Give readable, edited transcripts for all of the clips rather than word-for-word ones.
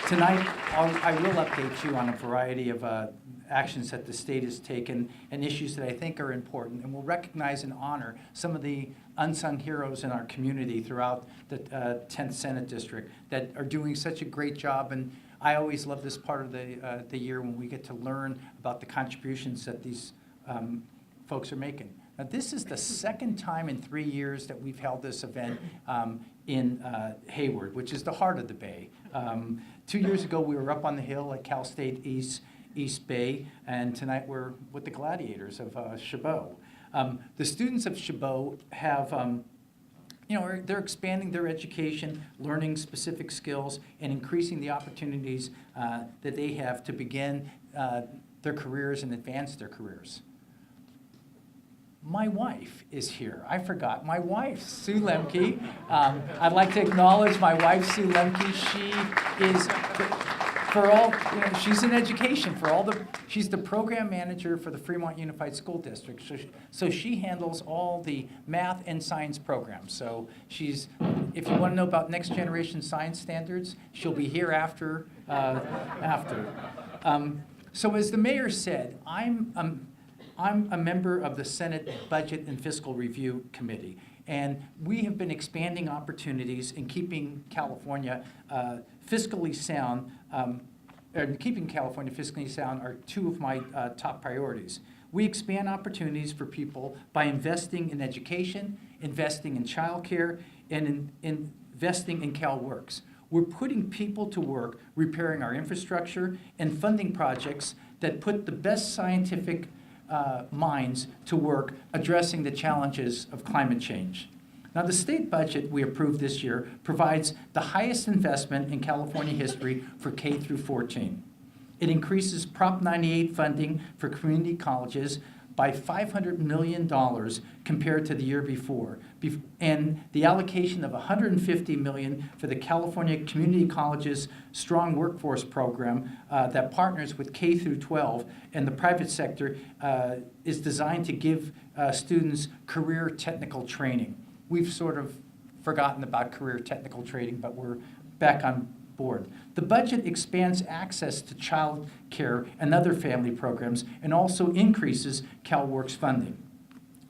Tonight, I will update you on a variety of actions that the state has taken and issues that I think are important, and we'll recognize and honor some of the unsung heroes in our community throughout the 10th Senate District that are doing such a great job. And I always love this part of the year when we get to learn about the contributions that these folks are making. Now, this is the second time in 3 years that we've held this event in Hayward, which is the heart of the Bay. 2 years ago, we were up on the hill at Cal State East Bay, and tonight we're with the Gladiators of Chabot. The students of Chabot have, they're expanding their education, learning specific skills, and increasing the opportunities that they have to begin their careers and advance their careers. My wife is here. I forgot. My wife, Sue Lemke. I'd like to acknowledge my wife, Sue Lemke. She is, for all, she's in education for all she's the program manager for the Fremont Unified School District. So she handles all the math and science programs. So she's, if you want to know about next generation science standards, she'll be here after. So as the mayor said, I'm a member of the Senate Budget and Fiscal Review Committee, and we have been expanding opportunities and keeping California fiscally sound. Keeping California fiscally sound are two of my top priorities. We expand opportunities for people by investing in education, investing in childcare, and investing in CalWorks. We're putting people to work repairing our infrastructure and funding projects that put the best scientific minds to work addressing the challenges of climate change. Now, the state budget we approved this year provides the highest investment in California history for K through 14. It increases Prop 98 funding for community colleges by $500 million compared to the year before, and the allocation of $150 million for the California Community Colleges Strong Workforce Program that partners with K through 12 and the private sector is designed to give students career technical training. We've sort of forgotten about career technical training, but we're back on board. The budget expands access to child care and other family programs and also increases CalWorks funding.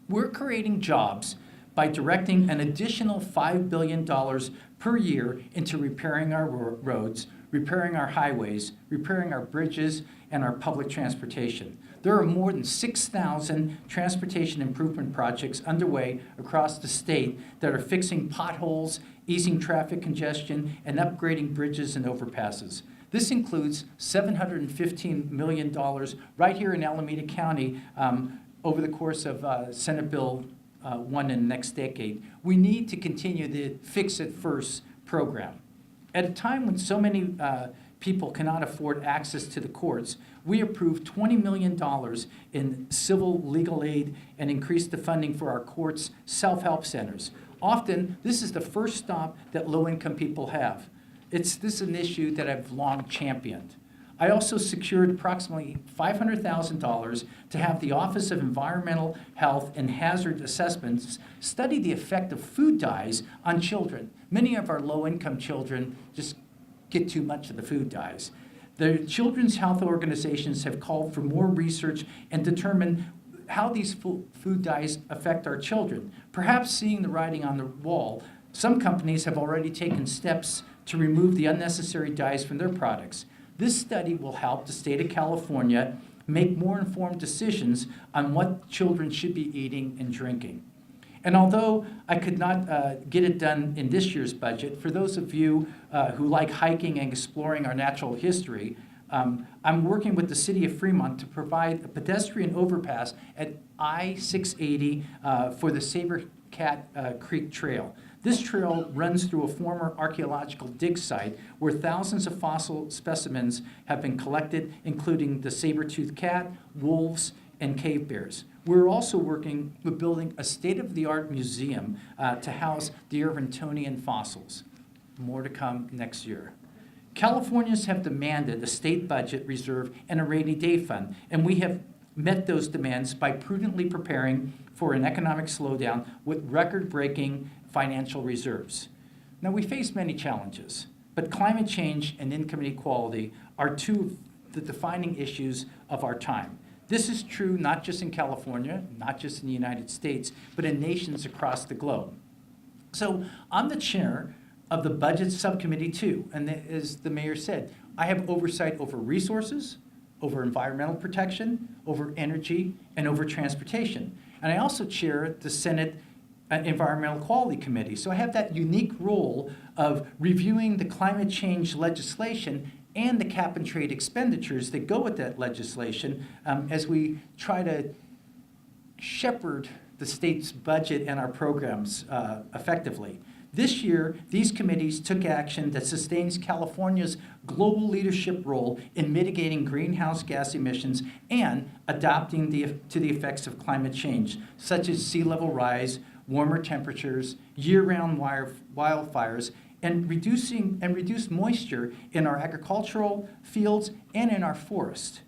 We're creating jobs by directing an additional $5 billion per year into repairing our roads, repairing our highways, repairing our bridges, and our public transportation. There are more than 6,000 transportation improvement projects underway across the state that are fixing potholes, easing traffic congestion, and upgrading bridges and overpasses. This includes $715 million right here in Alameda County over the course of Senate Bill 1 in the next decade. We need to continue the Fix It First program. At a time when so many people cannot afford access to the courts, we approved $20 million in civil legal aid and increased the funding for our courts' self-help centers. Often, this is the first stop that low-income people have. This is an issue that I've long championed. I also secured approximately $500,000 to have the Office of Environmental Health and Hazard Assessments study the effect of food dyes on children. Many of our low-income children just get too much of the food dyes. The children's health organizations have called for more research and determine how these food dyes affect our children. Perhaps seeing the writing on the wall, some companies have already taken steps to remove the unnecessary dyes from their products. This study will help the state of California make more informed decisions on what children should be eating and drinking. And although I could not get it done in this year's budget, for those of you who like hiking and exploring our natural history, I'm working with the city of Fremont to provide a pedestrian overpass at I-680 for the Saber Cat Creek Trail. This trail runs through a former archaeological dig site where thousands of fossil specimens have been collected, including the saber-toothed cat, wolves, and cave bears. We're also working with building a state-of-the-art museum to house the Irvingtonian fossils. More to come next year. Californians have demanded a state budget reserve and a rainy day fund, and we have met those demands by prudently preparing for an economic slowdown with record-breaking financial reserves. Now, we face many challenges. But climate change and income inequality are two of the defining issues of our time. This is true not just in California, not just in the United States, but in nations across the globe. So I'm the chair of the Budget Subcommittee too, and as the mayor said, I have oversight over resources, over environmental protection, over energy, and over transportation. And I also chair the Senate Environmental Quality Committee. So I have that unique role of reviewing the climate change legislation and the cap and trade expenditures that go with that legislation as we try to shepherd the state's budget and our programs effectively. This year, these committees took action that sustains California's global leadership role in mitigating greenhouse gas emissions and adapting to the effects of climate change, such as sea level rise, warmer temperatures, year-round wildfires, and reduced moisture in our agricultural fields and in our forests.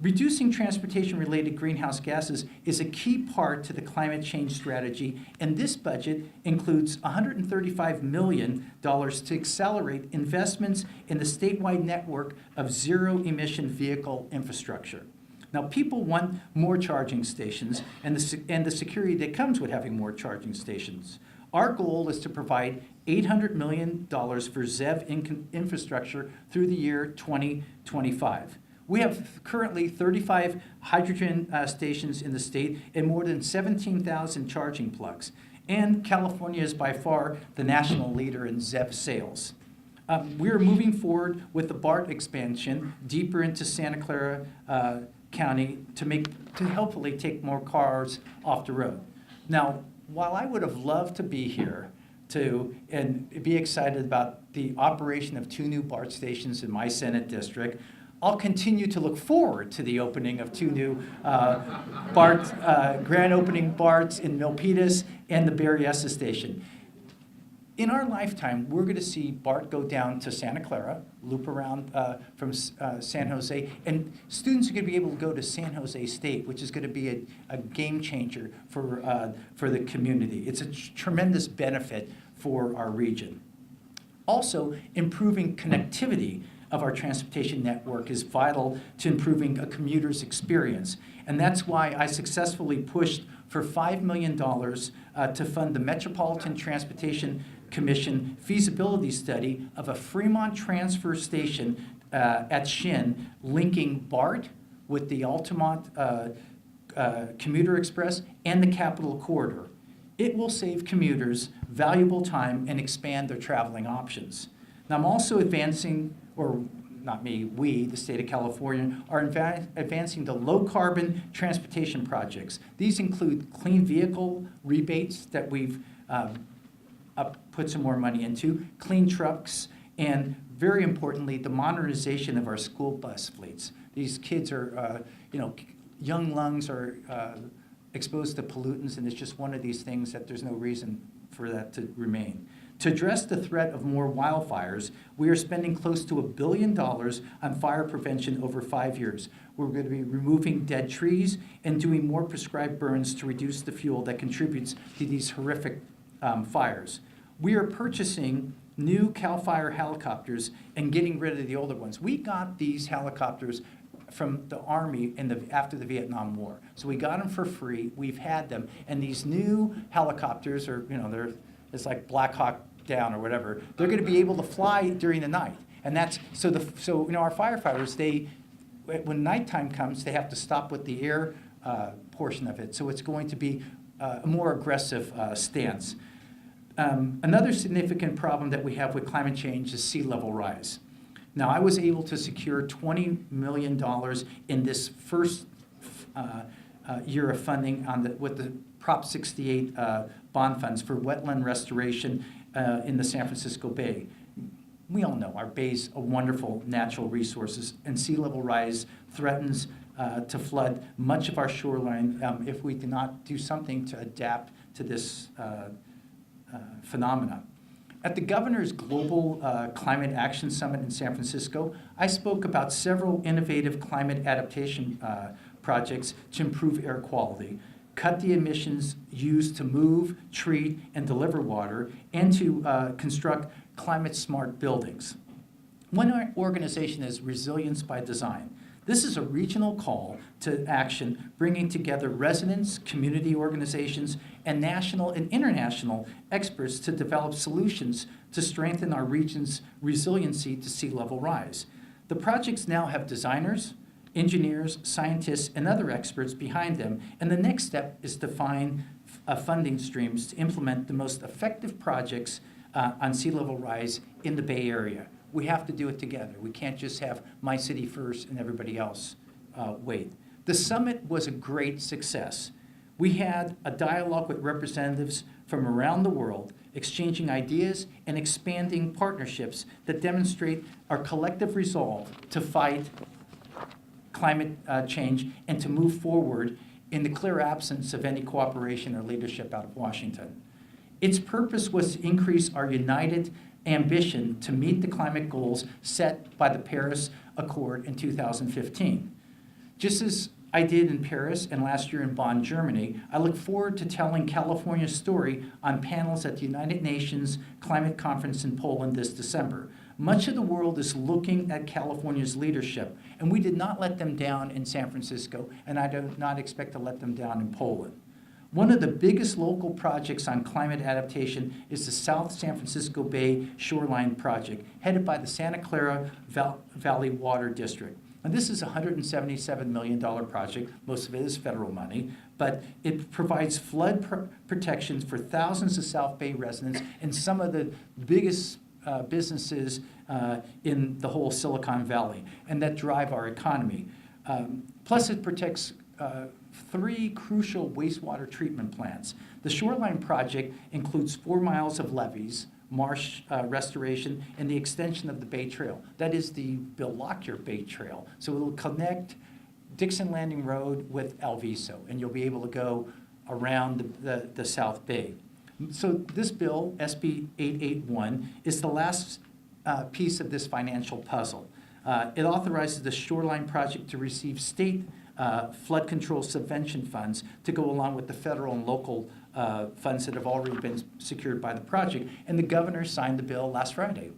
Reducing transportation-related greenhouse gases is a key part to the climate change strategy, and this budget includes $135 million to accelerate investments in the statewide network of zero-emission vehicle infrastructure. Now, people want more charging stations and the security that comes with having more charging stations. Our goal is to provide $800 million for ZEV infrastructure through the year 2025. We have currently 35 hydrogen stations in the state and more than 17,000 charging plugs. And California is by far the national leader in ZEV sales. We're moving forward with the BART expansion deeper into Santa Clara County to hopefully take more cars off the road. Now, while I would have loved to be here and be excited about the operation of 2 new BART stations in my Senate district, I'll continue to look forward to the opening of 2 new grand opening BARTs in Milpitas and the Berryessa station. In our lifetime, we're going to see BART go down to Santa Clara, loop around from San Jose, and students are going to be able to go to San Jose State, which is going to be a game changer for the community. It's a tremendous benefit for our region. Also, improving connectivity of our transportation network is vital to improving a commuter's experience. And that's why I successfully pushed for $5 million to fund the Metropolitan Transportation Commission feasibility study of a Fremont transfer station at Shin linking BART with the Altamont Commuter Express and the Capitol Corridor. It will save commuters valuable time and expand their traveling options. Now, I'm also advancing, or not me, we, the state of California, are advancing the low-carbon transportation projects. These include clean vehicle rebates that we've put some more money into, clean trucks, and very importantly, the modernization of our school bus fleets. These kids are, young lungs are exposed to pollutants, and it's just one of these things that there's no reason for that to remain. To address the threat of more wildfires, we are spending close to $1 billion on fire prevention over 5 years. We're going to be removing dead trees and doing more prescribed burns to reduce the fuel that contributes to these horrific fires. We are purchasing new CAL FIRE helicopters and getting rid of the older ones. We got these helicopters from the Army after the Vietnam War. So we got them for free. We've had them. And these new helicopters are, it's like Black Hawk Down or whatever. They're going to be able to fly during the night. And that's, our firefighters, when nighttime comes, they have to stop with the air portion of it. So it's going to be a more aggressive stance. Another significant problem that we have with climate change is sea level rise. Now, I was able to secure $20 million in this first year of funding with the Prop 68 bond funds for wetland restoration in the San Francisco Bay. We all know our bay's a wonderful natural resources, and sea level rise threatens to flood much of our shoreline if we do not do something to adapt to this phenomena. At the Governor's Global Climate Action Summit in San Francisco, I spoke about several innovative climate adaptation projects to improve air quality, cut the emissions used to move, treat, and deliver water, and to construct climate smart buildings. One organization is Resilience by Design. This is a regional call to action, bringing together residents, community organizations, and national and international experts to develop solutions to strengthen our region's resiliency to sea level rise. The projects now have designers, engineers, scientists, and other experts behind them, and the next step is to find funding streams to implement the most effective projects on sea level rise in the Bay Area. We have to do it together. We can't just have my city first and everybody else wait. The summit was a great success. We had a dialogue with representatives from around the world, exchanging ideas and expanding partnerships that demonstrate our collective resolve to fight climate change and to move forward in the clear absence of any cooperation or leadership out of Washington. Its purpose was to increase our united ambition to meet the climate goals set by the Paris Accord in 2015. Just as I did in Paris and last year in Bonn, Germany, I look forward to telling California's story on panels at the United Nations Climate Conference in Poland this December. Much of the world is looking at California's leadership, and we did not let them down in San Francisco, and I do not expect to let them down in Poland. One of the biggest local projects on climate adaptation is the South San Francisco Bay Shoreline Project, headed by the Santa Clara Valley Water District. And this is a $177 million project. Most of it is federal money, but it provides flood protections for thousands of South Bay residents and some of the biggest businesses in the whole Silicon Valley, and that drive our economy. Plus, it protects 3 crucial wastewater treatment plants. The Shoreline Project includes 4 miles of levees, marsh restoration, and the extension of the Bay Trail. That is the Bill Lockyer Bay Trail. So it will connect Dixon Landing Road with El Viso, and you'll be able to go around the South Bay. So this bill, SB 881, is the last piece of this financial puzzle. It authorizes the Shoreline Project to receive state flood control subvention funds to go along with the federal and local funds that have already been secured by the project, and the governor signed the bill last Friday.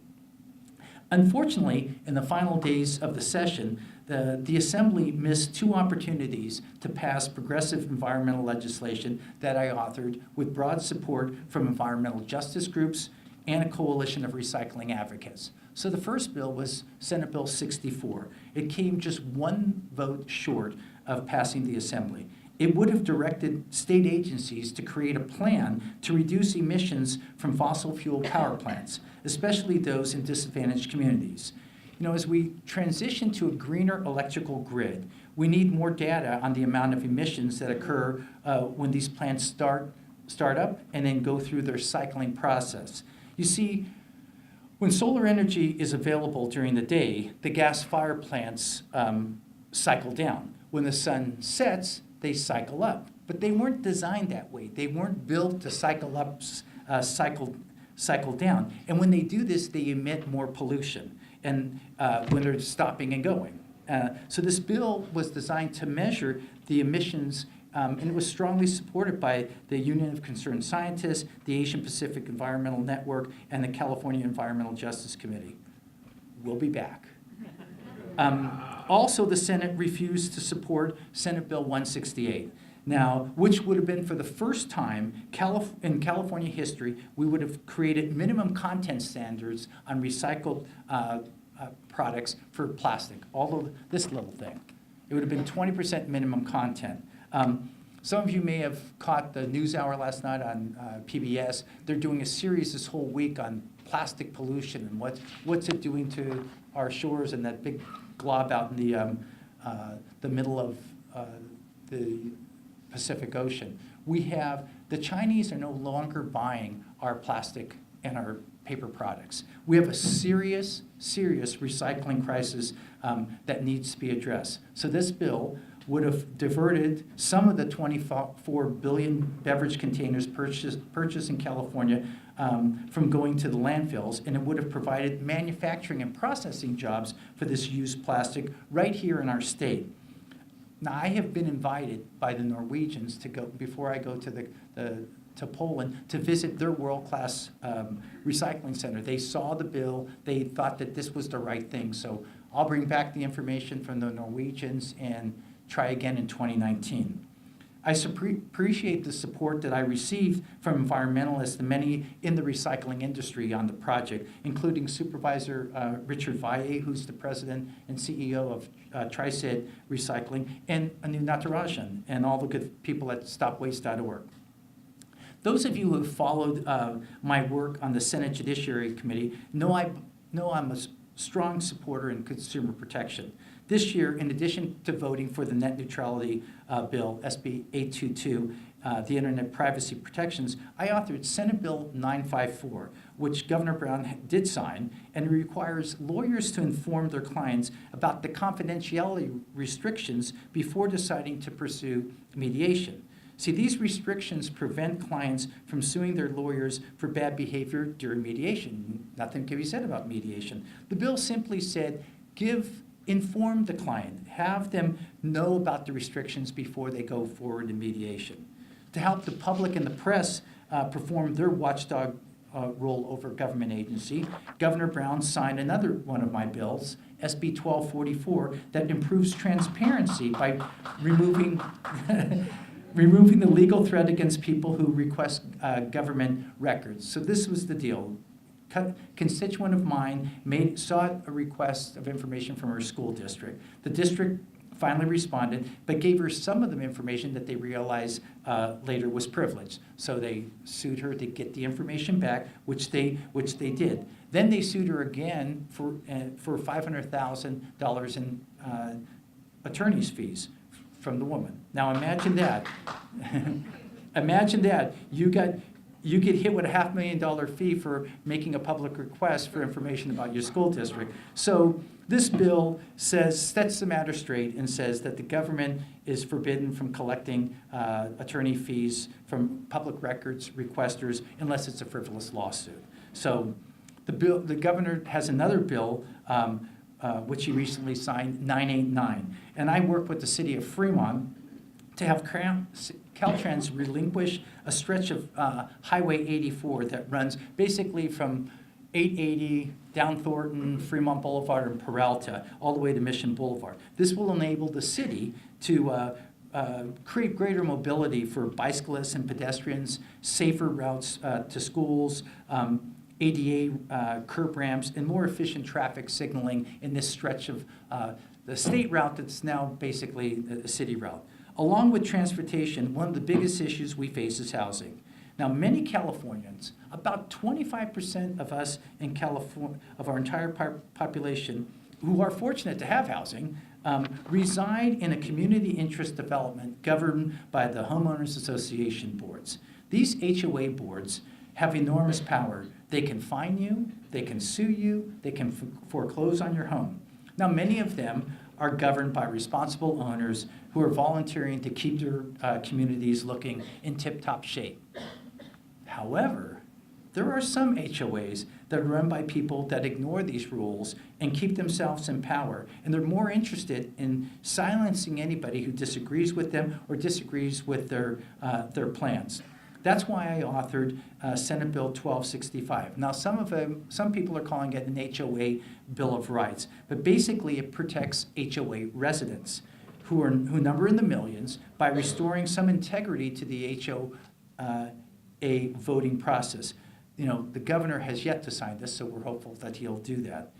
Unfortunately, in the final days of the session, the Assembly missed 2 opportunities to pass progressive environmental legislation that I authored with broad support from environmental justice groups and a coalition of recycling advocates. So the first bill was Senate Bill 64. It came just 1 vote short of passing the Assembly. It would have directed state agencies to create a plan to reduce emissions from fossil fuel power plants, especially those in disadvantaged communities. You know, as we transition to a greener electrical grid, we need more data on the amount of emissions that occur when these plants start up and then go through their cycling process. You see, when solar energy is available during the day, the gas fire plants cycle down. When the sun sets, they cycle up. But they weren't designed that way. They weren't built to cycle up, cycle down. And when they do this, they emit more pollution and when they're stopping and going. So this bill was designed to measure the emissions, and it was strongly supported by the Union of Concerned Scientists, the Asian Pacific Environmental Network, and the California Environmental Justice Committee. We'll be back. Also, the Senate refused to support Senate Bill 168. Now, which would have been for the first time in California history, we would have created minimum content standards on recycled products for plastic, all of this little thing. It would have been 20% minimum content. Some of you may have caught the NewsHour last night on PBS. They're doing a series this whole week on plastic pollution and what's it doing to our shores and that big glob out in the middle of the Pacific Ocean. The Chinese are no longer buying our plastic and our paper products. We have a serious recycling crisis that needs to be addressed. So this bill would have diverted some of the 24 billion beverage containers purchased in California from going to the landfills, and it would have provided manufacturing and processing jobs for this used plastic right here in our state. Now, I have been invited by the Norwegians to go, before I go to to Poland to visit their world-class recycling center. They saw the bill. They thought that this was the right thing. So I'll bring back the information from the Norwegians and try again in 2019. I appreciate the support that I received from environmentalists and many in the recycling industry on the project, including Supervisor Richard Valle, who's the president and CEO of TriSaid Recycling, and Anu Natarajan, and all the good people at StopWaste.org. Those of you who have followed my work on the Senate Judiciary Committee know I'm a strong supporter in consumer protection. This year, in addition to voting for the net neutrality bill, SB 822, the Internet Privacy Protections, I authored Senate Bill 954, which Governor Brown did sign, and requires lawyers to inform their clients about the confidentiality restrictions before deciding to pursue mediation. See, these restrictions prevent clients from suing their lawyers for bad behavior during mediation. Nothing can be said about mediation. The bill simply said, inform the client, have them know about the restrictions before they go forward in mediation. To help the public and the press perform their watchdog role over a government agency, Governor Brown signed another one of my bills, SB 1244, that improves transparency by removing removing the legal threat against people who request government records. So this was the deal. Constituent of mine sought a request of information from her school district. The district finally responded, but gave her some of the information that they realized later was privileged. So they sued her to get the information back, which they did. Then they sued her again for $500,000 in attorney's fees from the woman. Now imagine that. Imagine that. You get hit with a $500,000 fee for making a public request for information about your school district. So this bill sets the matter straight and says that the government is forbidden from collecting attorney fees from public records requesters unless it's a frivolous lawsuit. So the governor has another bill which he recently signed, 989. And I work with the city of Fremont to have Caltrans relinquish a stretch of Highway 84 that runs basically from 880 down Thornton, Fremont Boulevard, and Peralta, all the way to Mission Boulevard. This will enable the city to create greater mobility for bicyclists and pedestrians, safer routes to schools, ADA curb ramps, and more efficient traffic signaling in this stretch of the state route that's now basically a city route. Along with transportation, one of the biggest issues we face is housing. Now, many Californians, about 25% of us in California, of our entire population, who are fortunate to have housing, reside in a community interest development governed by the Homeowners Association boards. These HOA boards have enormous power. They can fine you, they can sue you, they can foreclose on your home. Now, many of them are governed by responsible owners who are volunteering to keep their communities looking in tip-top shape. However, there are some HOAs that are run by people that ignore these rules and keep themselves in power, and they're more interested in silencing anybody who disagrees with them or disagrees with their plans. That's why I authored Senate Bill 1265. Now, some people are calling it an HOA Bill of Rights, but basically it protects HOA residents who number in the millions by restoring some integrity to the HOA voting process. You know, the governor has yet to sign this, so we're hopeful that he'll do that.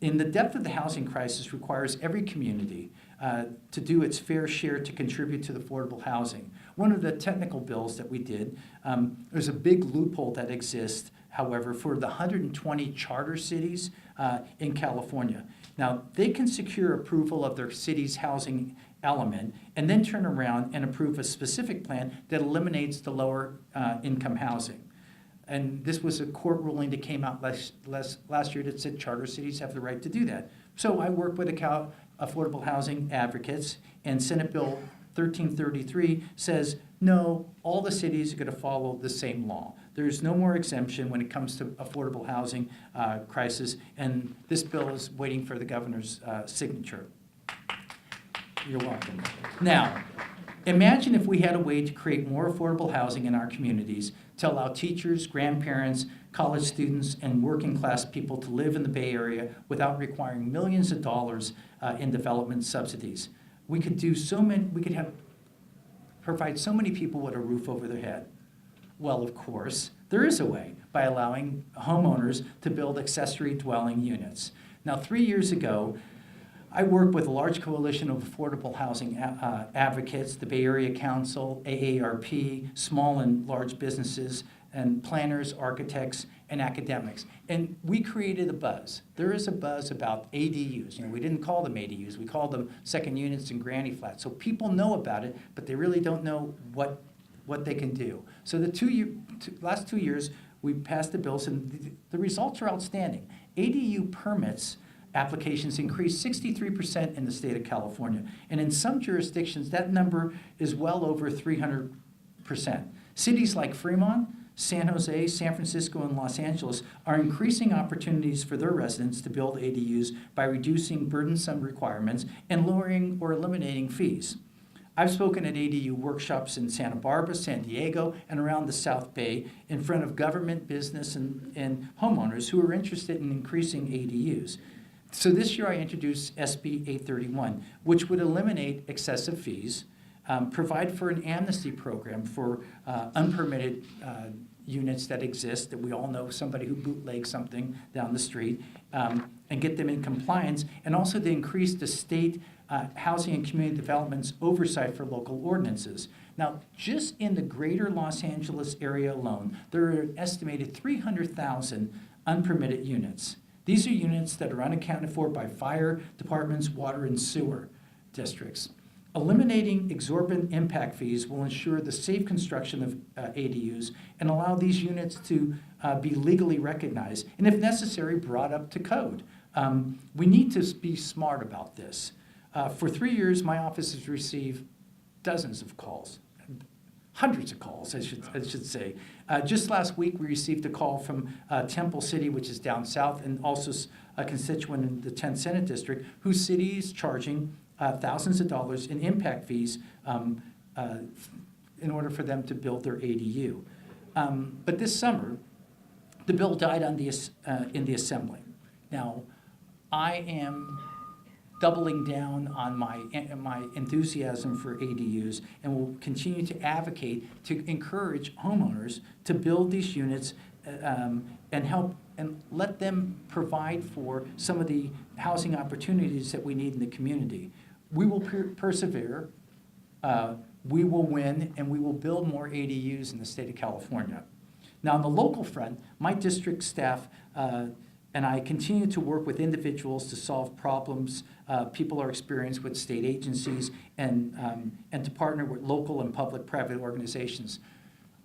In the depth of the housing crisis requires every community to do its fair share to contribute to the affordable housing. One of the technical bills that we did, there's a big loophole that exists, however, for the 120 charter cities in California. Now, they can secure approval of their city's housing element and then turn around and approve a specific plan that eliminates the lower income housing. And this was a court ruling that came out last year that said charter cities have the right to do that. So I work with affordable housing advocates, and Senate Bill 1333 says, no, all the cities are going to follow the same law. There's no more exemption when it comes to affordable housing crisis, and this bill is waiting for the governor's signature. You're welcome. Now, Imagine if we had a way to create more affordable housing in our communities to allow teachers, grandparents, college students, and working class people to live in the Bay Area without requiring millions of dollars in development subsidies. We could do so many, provide so many people with a roof over their head. Well, of course, there is a way by allowing homeowners to build accessory dwelling units. Now, 3 years ago, I worked with a large coalition of affordable housing advocates, the Bay Area Council, AARP, small and large businesses, and planners, architects, and academics. And we created a buzz. There is a buzz about ADUs. We didn't call them ADUs. We called them second units and granny flats. So people know about it, but they really don't know what they can do. So the last 2 years, we passed the bills, and the results are outstanding. ADU permits applications increased 63% in the state of California. And in some jurisdictions, that number is well over 300%. Cities like Fremont, San Jose, San Francisco, and Los Angeles are increasing opportunities for their residents to build ADUs by reducing burdensome requirements and lowering or eliminating fees. I've spoken at ADU workshops in Santa Barbara, San Diego, and around the South Bay in front of government, business, and homeowners who are interested in increasing ADUs. So this year I introduced SB 831, which would eliminate excessive fees, provide for an amnesty program for unpermitted units that exist, that we all know somebody who bootlegs something down the street, and get them in compliance, and also to increase the state housing and community development's oversight for local ordinances. Now, just in the greater Los Angeles area alone, there are an estimated 300,000 unpermitted units. These are units that are unaccounted for by fire departments, water, and sewer districts. Eliminating exorbitant impact fees will ensure the safe construction of ADUs and allow these units to be legally recognized and, if necessary, brought up to code. We need to be smart about this. For 3 years, my office has received dozens of calls, hundreds of calls, I should say. Just last week, we received a call from Temple City, which is down south, and also a constituent in the 10th Senate District, whose city is charging thousands of dollars in impact fees in order for them to build their ADU. But this summer, the bill died on in the Assembly. Now, I am doubling down on my enthusiasm for ADUs and will continue to advocate to encourage homeowners to build these units and help and let them provide for some of the housing opportunities that we need in the community. We will persevere, we will win, and we will build more ADUs in the state of California. Now, on the local front, my district staff and I continue to work with individuals to solve problems people are experiencing with state agencies and to partner with local and public-private organizations.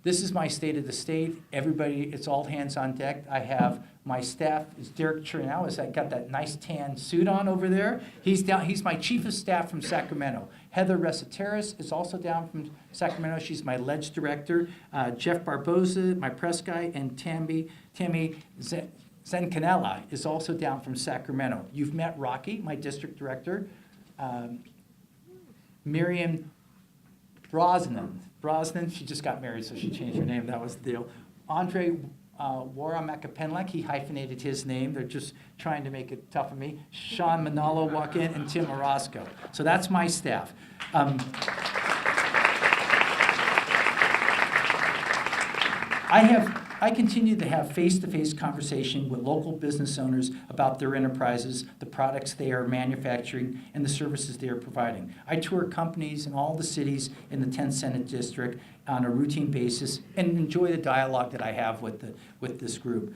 This is my state of the state. Everybody, it's all hands on deck. I have my staff, is Derek Chernau, has got that nice tan suit on over there. He's my chief of staff from Sacramento. Heather Reciteris is also down from Sacramento. She's my ledge director. Jeff Barboza, my press guy, and Tammy Zencanella is also down from Sacramento. You've met Rocky, my district director. Miriam Brosnan, she just got married, so she changed her name. That was the deal. Andre Waramacapenlek, he hyphenated his name. They're just trying to make it tough on me. Sean Manalo walk in, and Tim Orozco. So that's my staff. I continue to have face-to-face conversation with local business owners about their enterprises, the products they are manufacturing, and the services they are providing. I tour companies in all the cities in the 10th Senate District on a routine basis and enjoy the dialogue that I have with this group.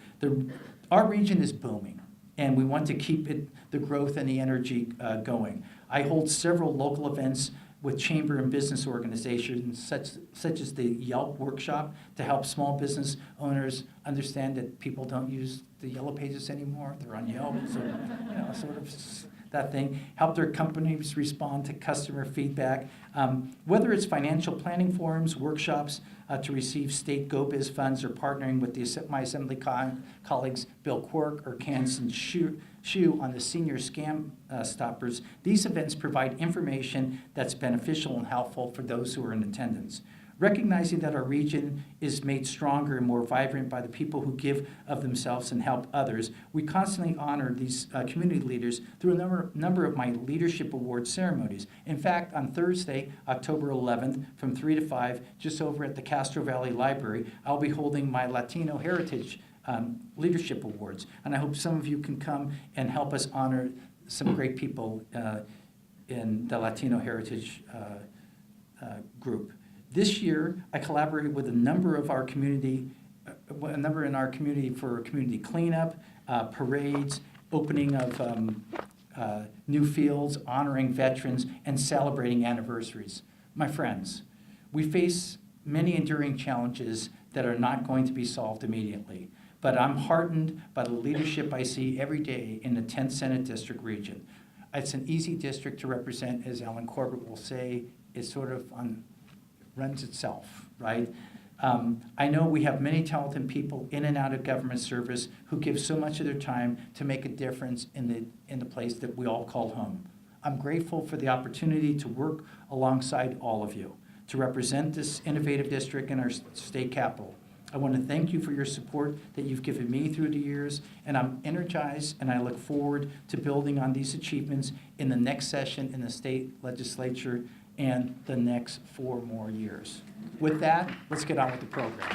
Our region is booming, and we want to keep the growth and the energy going. I hold several local events with chamber and business organizations such as the Yelp workshop to help small business owners understand that people don't use the Yellow Pages anymore. They're on Yelp, so sort of that thing. Help their companies respond to customer feedback. Whether it's financial planning forums, workshops to receive state GoBiz funds, or partnering with my Assembly colleagues Bill Quirk or Canson chew on the senior scam stoppers, these events provide information that's beneficial and helpful for those who are in attendance. Recognizing that our region is made stronger and more vibrant by the people who give of themselves and help others, we constantly honor these community leaders through a number of my leadership award ceremonies. In fact, on Thursday, October 11th, from 3 to 5, just over at the Castro Valley Library, I'll be holding my Latino Heritage Leadership Awards. And I hope some of you can come and help us honor some great people in the Latino Heritage group. This year, I collaborated with a number in our community for community cleanup, parades, opening of new fields, honoring veterans, and celebrating anniversaries. My friends, we face many enduring challenges that are not going to be solved immediately, but I'm heartened by the leadership I see every day in the 10th Senate District region. It's an easy district to represent, as Alan Corbett will say. It's sort of runs itself, right? I know we have many talented people in and out of government service who give so much of their time to make a difference in the place that we all call home. I'm grateful for the opportunity to work alongside all of you to represent this innovative district in our state capital. I want to thank you for your support that you've given me through the years, and I'm energized and I look forward to building on these achievements in the next session in the state legislature and the next 4 more years. With that, let's get on with the program.